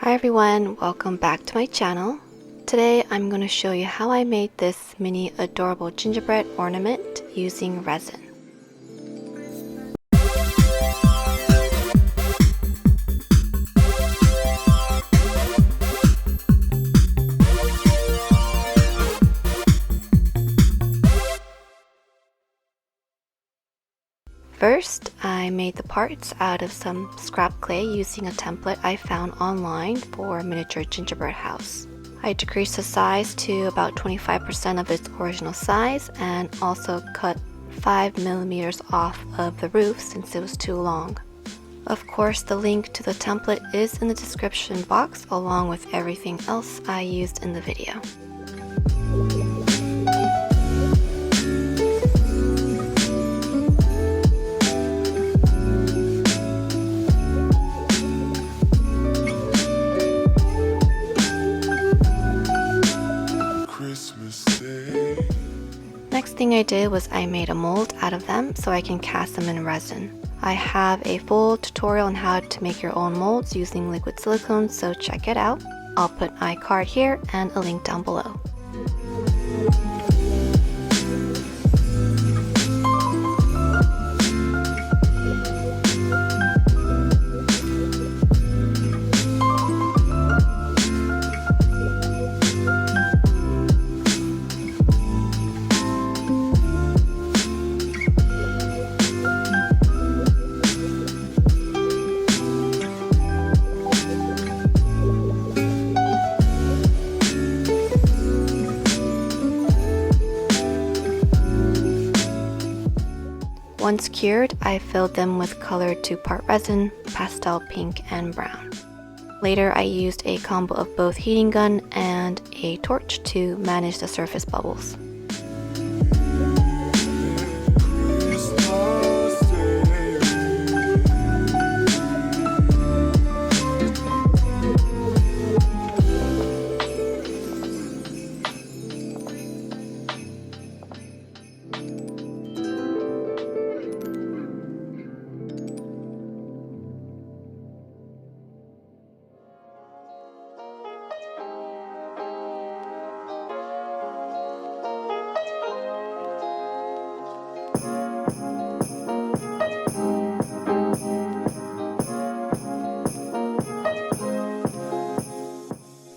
Hi everyone, welcome back to my channel. Today I'm going to show you how I made this mini adorable gingerbread ornament using resin. First, I made the parts out of some scrap clay using a template I found online for a miniature gingerbread house. I decreased the size to about 25% of its original size and also cut 5mm off of the roof since it was too long. Of course, the link to the template is in the description box along with everything else I used in the video. Next thing I did was I made a mold out of them so I can cast them in resin. I have a full tutorial on how to make your own molds using liquid silicone, so check it out. I'll put my card here and a link down below. Once cured, I filled them with colored 2-part resin, pastel pink and brown. Later, I used a combo of both heating gun and a torch to manage the surface bubbles.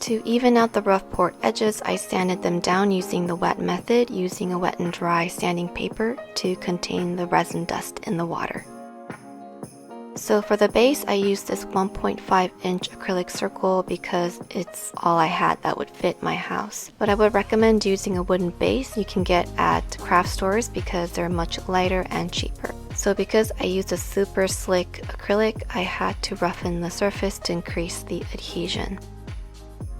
To even out the rough poured edges, I sanded them down using the wet method, using a wet and dry sanding paper to contain the resin dust in the water. So for the base, I used this 1.5-inch acrylic circle because it's all I had that would fit my house. But I would recommend using a wooden base you can get at craft stores because they're much lighter and cheaper. So because I used a super slick acrylic, I had to roughen the surface to increase the adhesion.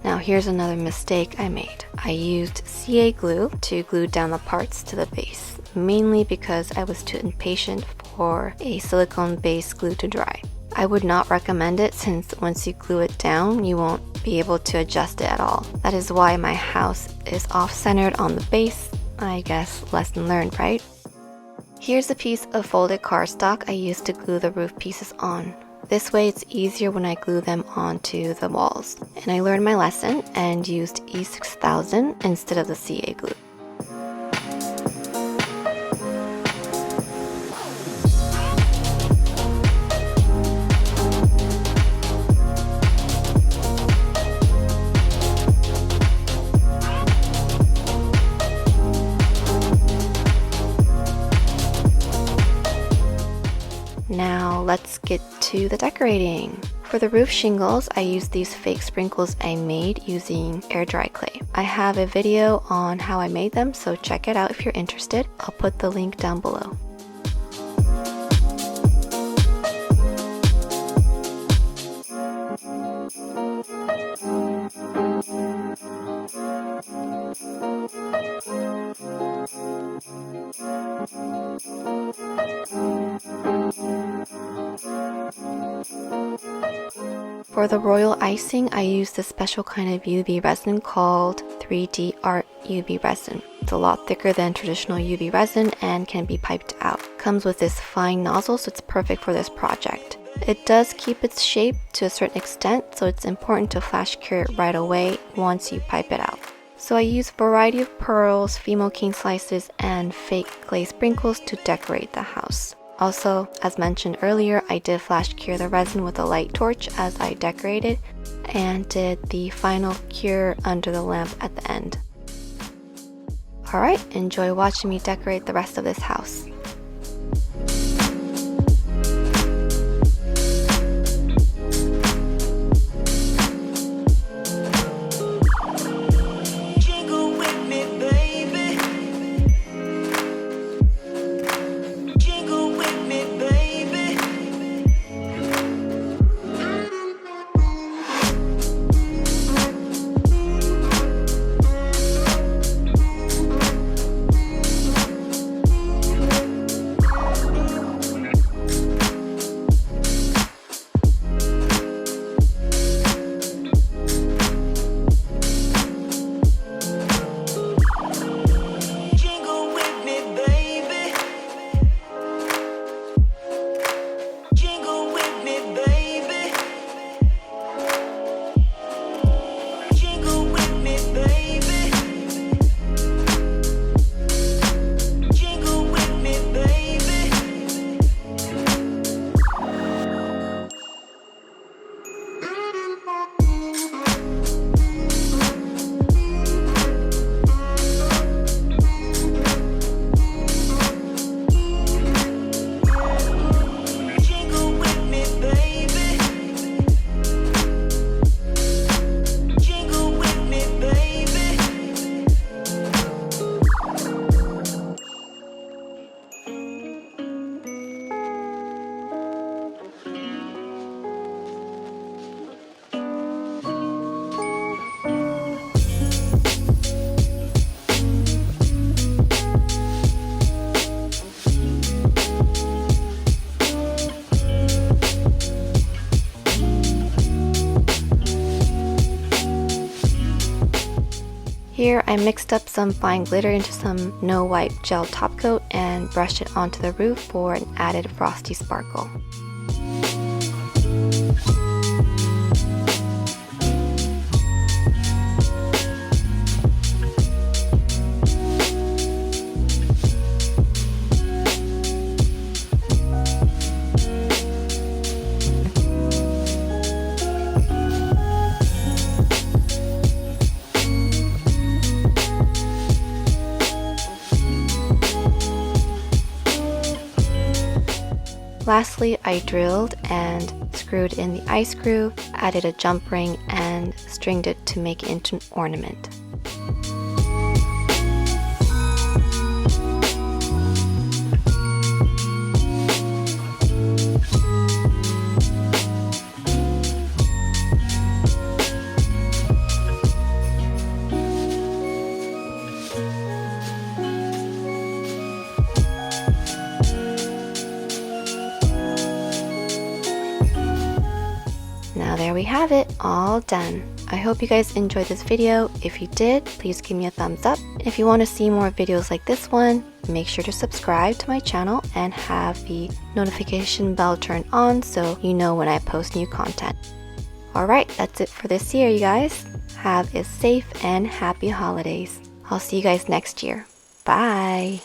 Now here's another mistake I made. I used CA glue to glue down the parts to the base, mainly because I was too impatient for a silicone-based glue to dry. I would not recommend it since once you glue it down, you won't be able to adjust it at all. That is why my house is off-centered on the base. I guess lesson learned, right? Here's a piece of folded cardstock I used to glue the roof pieces on. This way it's easier when I glue them onto the walls. And I learned my lesson and used E6000 instead of the CA glue. Now let's get to the decorating. For the roof shingles, I used these fake sprinkles I made using air dry clay. I have a video on how I made them, so check it out if you're interested. I'll put the link down below. For the royal icing, I used a special kind of UV resin called 3D Art UV resin. It's a lot thicker than traditional UV resin and can be piped out. Comes with this fine nozzle, so it's perfect for this project. It does keep its shape to a certain extent, so it's important to flash cure it right away once you pipe it out. So I use a variety of pearls, Fimo cane slices, and fake clay sprinkles to decorate the house. Also, as mentioned earlier, I did flash cure the resin with a light torch as I decorated, and did the final cure under the lamp at the end. Alright, enjoy watching me decorate the rest of this house. Here I mixed up some fine glitter into some No Wipe gel top coat and brushed it onto the roof for an added frosty sparkle. Lastly, I drilled and screwed in the eye screw, added a jump ring, and stringed it to make it into an ornament. Now there we have it, all done. I hope you guys enjoyed this video. If you did, please give me a thumbs up. If you want to see more videos like this one, make sure to subscribe to my channel and have the notification bell turned on so you know when I post new content. Alright, that's it for this year, you guys. Have a safe and happy holidays. I'll see you guys next year. Bye!